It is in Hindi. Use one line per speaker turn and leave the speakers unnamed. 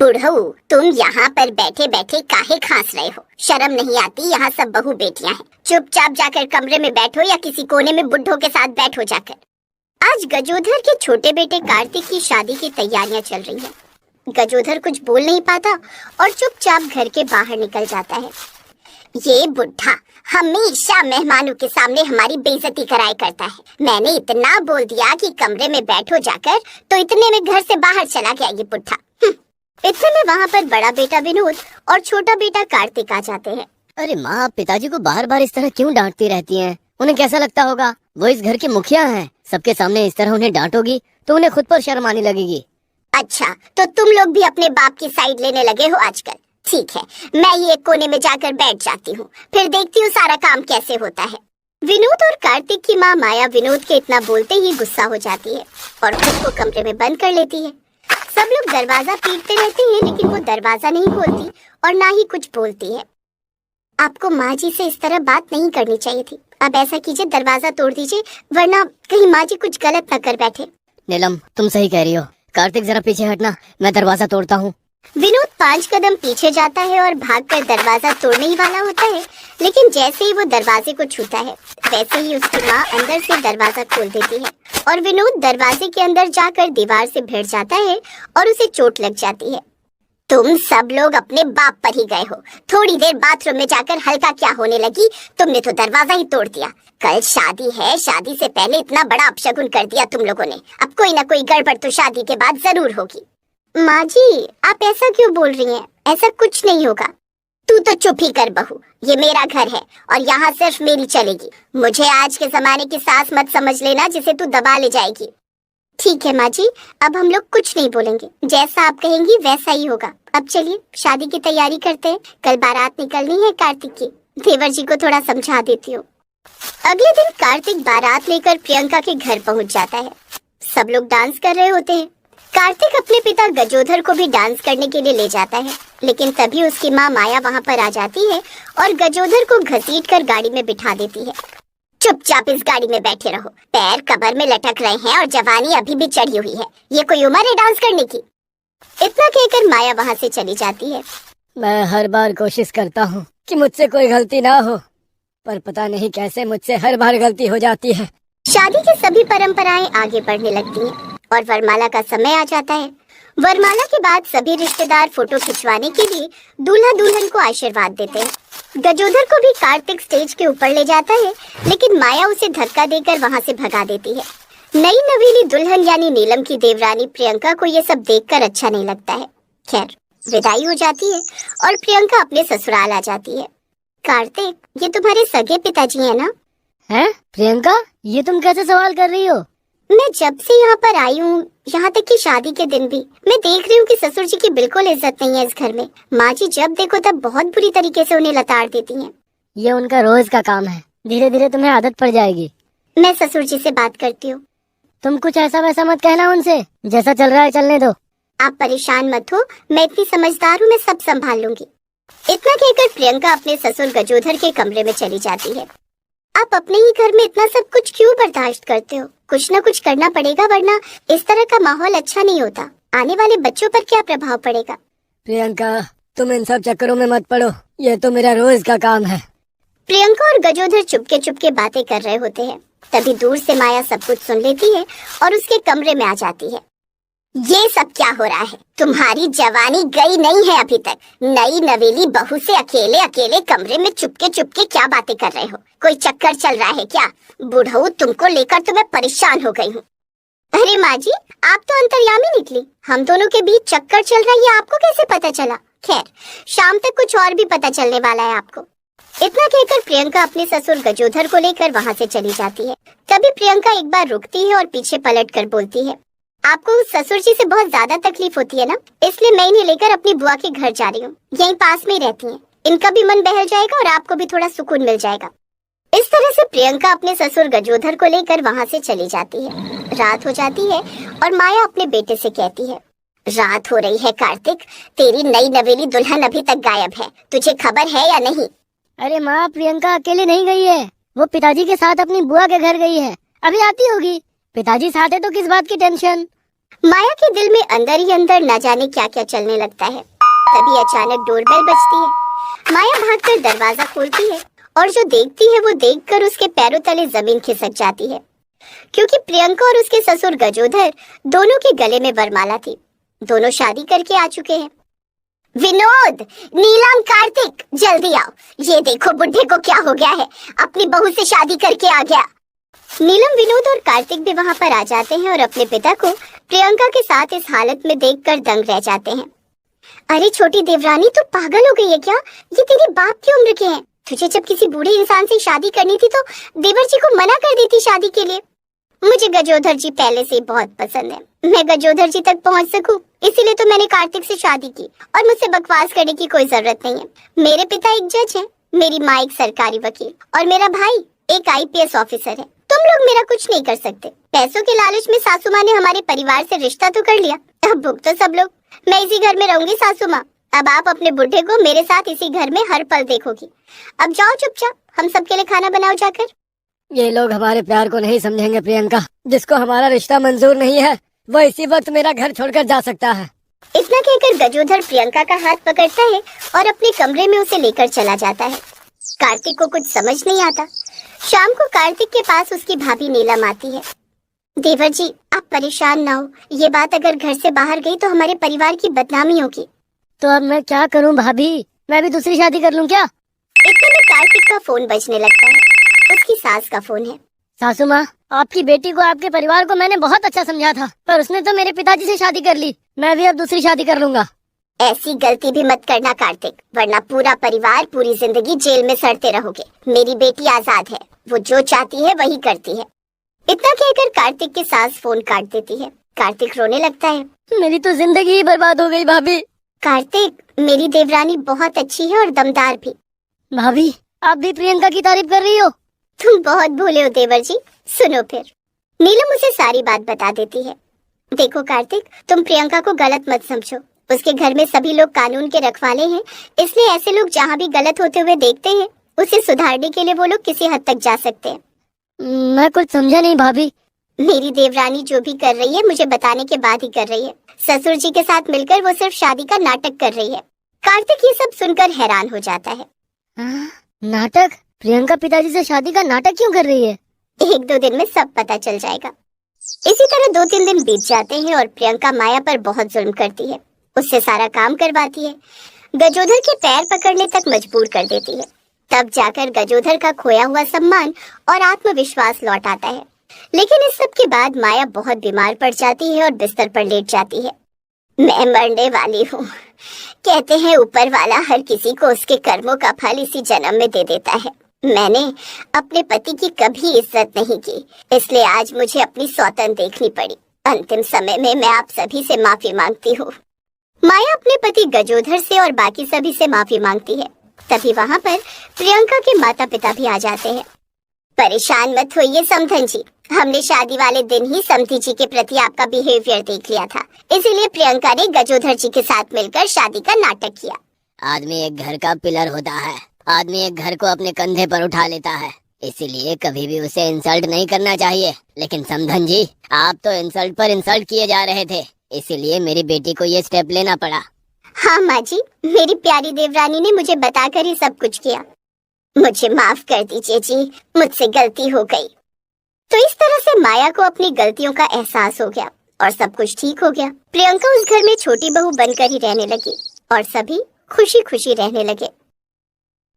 बुढ़ऊ, तुम यहाँ पर बैठे बैठे काहे खांस रहे हो? शर्म नहीं आती? यहाँ सब बहू बेटियां हैं। चुपचाप जाकर कमरे में बैठो या किसी कोने में बुड्ढों के साथ बैठो जाकर। आज गजोधर के छोटे बेटे कार्तिक की शादी की तैयारियां चल रही हैं। गजोधर कुछ बोल नहीं पाता और चुपचाप घर के बाहर निकल जाता है। ये बुढ़ा हमेशा मेहमानों के सामने हमारी बेइज्जती कराया करता है। मैंने इतना बोल दिया कि कमरे में बैठो जाकर, तो इतने में घर से बाहर चला गया ये बुढ़ा। इतने में वहाँ पर बड़ा बेटा विनोद और छोटा बेटा कार्तिक आ जाते हैं।
अरे माँ, पिताजी को बार बार इस तरह क्यों डांटती रहती हैं? उन्हें कैसा लगता होगा? वो इस घर के मुखिया हैं। सबके सामने इस तरह उन्हें डांटोगी तो उन्हें खुद पर शर्म आने लगेगी।
अच्छा, तो तुम लोग भी अपने बाप की साइड लेने लगे हो आजकल। ठीक है, मैं ये कोने में जाकर बैठ जाती हूँ, फिर देखती हूँ सारा काम कैसे होता है। विनोद और कार्तिक की माँ माया विनोद के इतना बोलते ही गुस्सा हो जाती है और खुद को कमरे में बंद कर लेती है। सब लोग दरवाजा पीटते रहते हैं, लेकिन वो दरवाजा नहीं खोलती और ना ही कुछ बोलती है। आपको माँ जी से इस तरह बात नहीं करनी चाहिए थी। अब ऐसा कीजिए, दरवाजा तोड़ दीजिए, वरना कहीं माँ जी कुछ गलत न कर बैठे।
नीलम, तुम सही कह रही हो। कार्तिक, जरा पीछे हटना, मैं दरवाजा तोड़ता हूँ।
विनोद 5 कदम पीछे जाता है और भागकर दरवाजा तोड़ने ही वाला होता है, लेकिन जैसे ही वो दरवाजे को छूता है वैसे ही उसकी माँ अंदर से दरवाजा खोल देती है और विनोद दरवाजे के अंदर जाकर दीवार से भिड़ जाता है और उसे चोट लग जाती है। तुम सब लोग अपने बाप पर ही गए हो। थोड़ी देर बाथरूम में जाकर हल्का क्या होने लगी, तुमने तो दरवाजा ही तोड़ दिया। कल शादी है, शादी से पहले इतना बड़ा अपशगुन कर दिया तुम लोगों ने। अब कोई ना कोई गड़बड़ तो शादी के बाद जरूर होगी। माँ जी, आप ऐसा क्यों बोल रही हैं? ऐसा कुछ नहीं होगा। तू तो चुप ही कर बहू, ये मेरा घर है और यहाँ सिर्फ मेरी चलेगी। मुझे आज के जमाने की सास मत समझ लेना जिसे तू दबा ले जाएगी। ठीक है माँ जी, अब हम लोग कुछ नहीं बोलेंगे, जैसा आप कहेंगी वैसा ही होगा। अब चलिए शादी की तैयारी करते हैं, कल बारात निकलनी है कार्तिक की। देवर जी को थोड़ा समझा देती हूँ। अगले दिन कार्तिक बारात लेकर प्रियंका के घर पहुँच जाता है। सब लोग डांस कर रहे होते हैं। कार्तिक अपने पिता गजोधर को भी डांस करने के लिए ले जाता है, लेकिन तभी उसकी माँ माया वहाँ पर आ जाती है और गजोधर को घसीटकर गाड़ी में बिठा देती है। चुपचाप इस गाड़ी में बैठे रहो, पैर कमर में लटक रहे हैं और जवानी अभी भी चढ़ी हुई है। ये कोई उम्र है डांस करने की? इतना कहकर माया वहाँ से चली जाती है।
मैं हर बार कोशिश करता हूँ कि मुझसे कोई गलती ना हो, पर पता नहीं कैसे मुझसे हर बार गलती हो जाती है।
शादी की सभी परंपराएं आगे बढ़ने लगती हैं और वरमाला का समय आ जाता है। वरमाला के बाद सभी रिश्तेदार फोटो खिंचवाने के लिए दूल्हा दुल्हन को आशीर्वाद देते हैं। गजोधर को भी कार्तिक स्टेज के ऊपर ले जाता है, लेकिन माया उसे धक्का देकर वहाँ से भगा देती है। नई नवेली दुल्हन यानी नीलम की देवरानी प्रियंका को ये सब देखकर अच्छा नहीं लगता है। खैर, विदाई हो जाती है और प्रियंका अपने ससुराल आ जाती है। कार्तिक, ये तुम्हारे सगे पिताजी है ना?
हैं? प्रियंका, ये तुम कैसे सवाल कर रही हो?
मैं जब से यहाँ पर आई हूँ, यहाँ तक कि शादी के दिन भी, मैं देख रही हूँ कि ससुर जी की बिल्कुल इज्जत नहीं है इस घर में। माँ जी जब देखो तब बहुत बुरी तरीके से उन्हें लताड़ देती हैं।
ये उनका रोज का काम है, धीरे धीरे तुम्हें आदत पड़ जाएगी।
मैं ससुर जी से बात करती हूँ।
तुम कुछ ऐसा वैसा मत कहना उनसे, जैसा चल रहा है चलने दो।
आप परेशान मत हो, मैं इतनी समझदार हूँ, मैं सब संभाल लूंगी। इतना कहकर प्रियंका अपने ससुर गजोधर के कमरे में चली जाती है। आप अपने ही घर में इतना सब कुछ क्यों बर्दाश्त करते हो? कुछ न कुछ करना पड़ेगा, वरना इस तरह का माहौल अच्छा नहीं होता। आने वाले बच्चों पर क्या प्रभाव पड़ेगा?
प्रियंका, तुम इन सब चक्करों में मत पड़ो, ये तो मेरा रोज का काम है।
प्रियंका और गजोधर चुपके चुपके बातें कर रहे होते हैं। तभी दूर से माया सब कुछ सुन लेती है और उसके कमरे में आ जाती है। ये सब क्या हो रहा है? तुम्हारी जवानी गई नहीं है अभी तक। नई नवेली बहू से अकेले अकेले कमरे में चुपके चुपके क्या बातें कर रहे हो? कोई चक्कर चल रहा है क्या? बुढ़ऊ, तुमको लेकर तो मैं परेशान हो गई हूँ। अरे माँ जी, आप तो अंतर्यामी निकली। हम दोनों के बीच चक्कर चल रहा है, ये आपको कैसे पता चला? खैर, शाम तक कुछ और भी पता चलने वाला है आपको। इतना कहकर प्रियंका अपने ससुर गजोधर को लेकर वहाँ से चली जाती है। तभी प्रियंका एक बार रुकती है और पीछे पलट कर बोलती है, आपको ससुर जी से बहुत ज्यादा तकलीफ होती है ना, इसलिए मैं इन्हें लेकर अपनी बुआ के घर जा रही हूँ। यहीं पास में ही रहती हैं। इनका भी मन बहल जाएगा और आपको भी थोड़ा सुकून मिल जाएगा। इस तरह से प्रियंका अपने ससुर गजोधर को लेकर वहाँ से चली जाती है। रात हो जाती है और माया अपने बेटे से कहती है, रात हो रही है कार्तिक, तेरी नई नवेली दुल्हन अभी तक गायब है, तुझे खबर है या नहीं?
अरे माँ, प्रियंका अकेले नहीं गई है, वो पिताजी के साथ अपनी बुआ के घर गई है। अभी आती होगी। पिताजी साथ है तो किस बात की टेंशन?
माया के दिल में अंदर ही अंदर न जाने क्या क्या चलने लगता है। तभी अचानक डोरबेल बजती है। माया भागकर दरवाजा खोलती है और जो देखती है वो देखकर उसके पैरों तले जमीन खिसक जाती है, क्योंकि प्रियंका और उसके ससुर गजोधर दोनों के गले में वरमाला थी। दोनों शादी करके आ चुके हैं। विनोद, नीलम, कार्तिक, जल्दी आओ। ये देखो बुढ़े को क्या हो गया है, अपनी बहू से शादी करके आ गया। नीलम, विनोद और कार्तिक भी वहां पर आ जाते हैं और अपने पिता को प्रियंका के साथ इस हालत में देखकर दंग रह जाते हैं। अरे छोटी देवरानी, तू पागल हो गई है क्या? ये तेरे बाप की उम्र के हैं। तुझे जब किसी बूढ़े इंसान से शादी करनी थी तो देवर जी को मना कर देती शादी के लिए। मुझे गजोधर जी पहले से ही बहुत पसंद है। मैं गजोधर जी तक पहुंच सकूं, इसीलिए तो मैंने कार्तिक से शादी की और मुझसे बकवास करने की कोई जरूरत नहीं है। मेरे पिता एक जज हैं, मेरी माँ एक सरकारी वकील और मेरा भाई एक आईपीएस ऑफिसर है। तुम लोग मेरा कुछ नहीं कर सकते। पैसों के लालच में सासू माँ ने हमारे परिवार से रिश्ता तो कर लिया, अब भुग तो सब लोग। मैं इसी घर में रहूंगी सासू माँ। अब आप अपने बुढ़े को मेरे साथ इसी घर में हर पल देखोगी। अब जाओ चुपचाप, हम सबके लिए खाना बनाओ जाकर।
ये लोग हमारे प्यार को नहीं समझेंगे प्रियंका। जिसको हमारा रिश्ता मंजूर नहीं है वो इसी वक्त मेरा घर छोड़कर जा सकता है।
इतना कहकर गजोधर प्रियंका का हाथ पकड़ता है और अपने कमरे में उसे लेकर चला जाता है। कार्तिक को कुछ समझ नहीं आता। शाम को कार्तिक के पास उसकी भाभी नीलम आती है। देवर जी, आप परेशान ना हो। ये बात अगर घर से बाहर गई तो हमारे परिवार की बदनामी होगी।
तो अब मैं क्या करूं भाभी? मैं भी दूसरी शादी कर लूं क्या?
इतने में कार्तिक का फोन बजने लगता है। उसकी सास का फोन है।
सासू माँ, आपकी बेटी को आपके परिवार को मैंने बहुत अच्छा समझा था, पर उसने तो मेरे पिताजी से शादी कर ली। मैं भी अब दूसरी शादी कर लूंगा।
ऐसी गलती भी मत करना कार्तिक, वरना पूरा परिवार पूरी जिंदगी जेल में सड़ते रहोगे। मेरी बेटी आजाद है, वो जो चाहती है वही करती है। इतना कहकर कार्तिक की सास फोन काट देती है। कार्तिक रोने लगता है।
मेरी तो जिंदगी ही बर्बाद हो गई भाभी।
कार्तिक, मेरी देवरानी बहुत अच्छी है और दमदार भी।
भाभी, आप भी प्रियंका की तारीफ कर रही हो?
तुम बहुत भोले हो देवर जी। सुनो फिर। नीलम उसे सारी बात बता देती है। देखो कार्तिक, तुम प्रियंका को गलत मत समझो। उसके घर में सभी लोग कानून के रखवाले हैं, इसलिए ऐसे लोग जहाँ भी गलत होते हुए देखते हैं उसे सुधारने के लिए वो लोग किसी हद तक जा सकते हैं।
मैं कुछ समझा नहीं भाभी।
मेरी देवरानी जो भी कर रही है मुझे बताने के बाद ही कर रही है। ससुर जी के साथ मिलकर वो सिर्फ शादी का नाटक कर रही है। कार्तिक ये सब सुनकर हैरान हो जाता है।
नाटक? प्रियंका पिताजी से शादी का नाटक क्यों कर रही है?
1-2 दिन में सब पता चल जाएगा। इसी तरह 2-3 दिन बीत जाते हैं और प्रियंका माया पर बहुत जुल्म करती है। उससे सारा काम करवाती है, गजोधर के पैर पकड़ने तक मजबूर कर देती है। तब जाकर गजोधर का खोया हुआ सम्मान और आत्मविश्वास लौट आता है। लेकिन इस सब के बाद माया बहुत बीमार पड़ जाती है और बिस्तर पर लेट जाती है। मैं मरने वाली हूँ। कहते हैं ऊपर वाला हर किसी को उसके कर्मों का फल इसी जन्म में दे देता है। मैंने अपने पति की कभी इज्जत नहीं की, इसलिए आज मुझे अपनी सौतन देखनी पड़ी। अंतिम समय में मैं आप सभी से माफी मांगती हूँ। माया अपने पति गजोधर से और बाकी सभी से माफी मांगती है। तभी वहाँ पर प्रियंका के माता पिता भी आ जाते हैं। परेशान मत होइए समधन जी, हमने शादी वाले दिन ही समधी जी के प्रति आपका बिहेवियर देख लिया था, इसीलिए प्रियंका ने गजोधर जी के साथ मिलकर शादी का नाटक किया।
आदमी एक घर का पिलर होता है, आदमी एक घर को अपने कंधे पर उठा लेता है, इसीलिए कभी भी उसे इंसल्ट नहीं करना चाहिए। लेकिन समधन जी, आप तो इंसल्ट पर इंसल्ट किए जा रहे थे, इसीलिए मेरी बेटी को ये स्टेप लेना पड़ा।
हाँ माँ जी, मेरी प्यारी देवरानी ने मुझे बताकर ही सब कुछ किया। मुझे माफ कर दीजिए जी, मुझसे गलती हो गई। तो इस तरह से माया को अपनी गलतियों का एहसास हो गया और सब कुछ ठीक हो गया। प्रियंका उस घर में छोटी बहू बनकर ही रहने लगी और सभी खुशी खुशी रहने लगे।